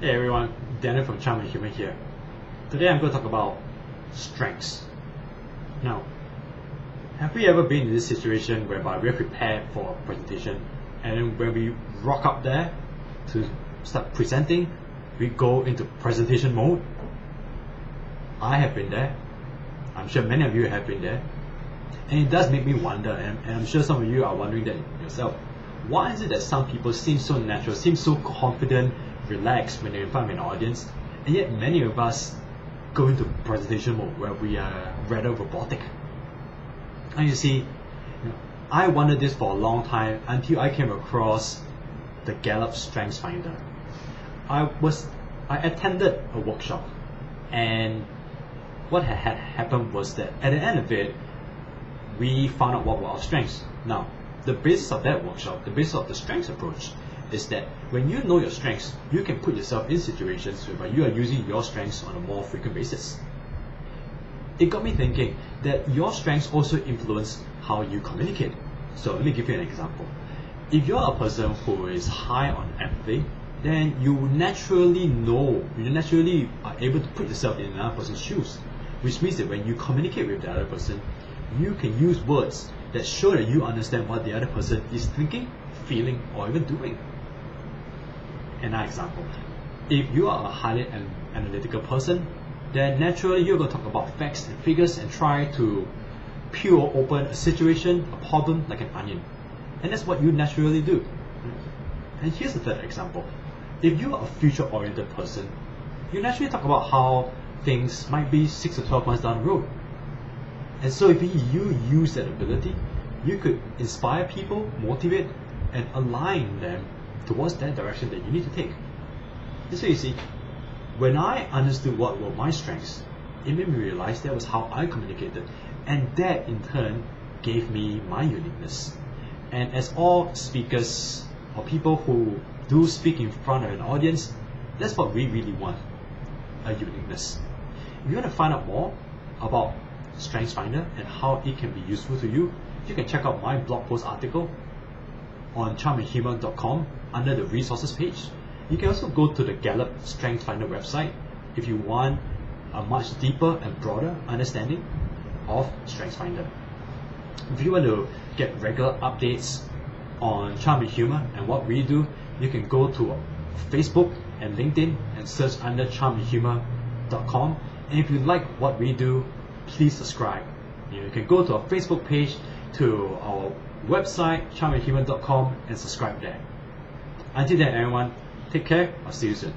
Hey everyone, Daniel from Charm and Humour here. Today I'm going to talk about strengths. Now, have we ever been in this situation whereby we're prepared for a presentation and then when we rock up there to start presenting, we go into presentation mode? I have been there. I'm sure many of you have been there. And it does make me wonder, and I'm sure some of you are wondering that yourself. Why is it that some people seem so natural, seem so confident, relaxed when they're in front of an audience, and yet many of us go into presentation mode where we are rather robotic? And you see, I wondered this for a long time until I came across the Gallup Strengths Finder. I attended a workshop, and what had happened was that at the end of it, we found out what were our strengths. Now, the basis of that workshop, the basis of the strengths approach, is that when you know your strengths, you can put yourself in situations whereby you are using your strengths on a more frequent basis. It got me thinking that your strengths also influence how you communicate. So let me give you an example. If you're a person who is high on empathy, then you naturally are able to put yourself in another person's shoes, which means that when you communicate with the other person, you can use words that show that you understand what the other person is thinking, feeling, or even doing. Another example, if you are a highly analytical person, then naturally you're going to talk about facts and figures and try to peel open a situation, a problem, like an onion. And that's what you naturally do. And here's the third example. If you are a future-oriented person, you naturally talk about how things might be 6 to 12 months down the road. And so if you use that ability, you could inspire people, motivate, and align them towards that direction that you need to take. And so you see, when I understood what were my strengths, it made me realize that was how I communicated, and that in turn gave me my uniqueness. And as all speakers or people who do speak in front of an audience, that's what we really want, a uniqueness. If you want to find out more about Strengths Finder and how it can be useful to you, you can check out my blog post article on charmandhumour.com under the resources page. You can also go to the Gallup Strengths Finder website if you want a much deeper and broader understanding of Strengths Finder. If you want to get regular updates on Charm and Humour and what we do, you can go to Facebook and LinkedIn and search under charmandhumour.com. And if you like what we do, please subscribe. You can go to our Facebook page, to our website, charmandhumour.com, and subscribe there. Until then, everyone, take care. I'll see you soon.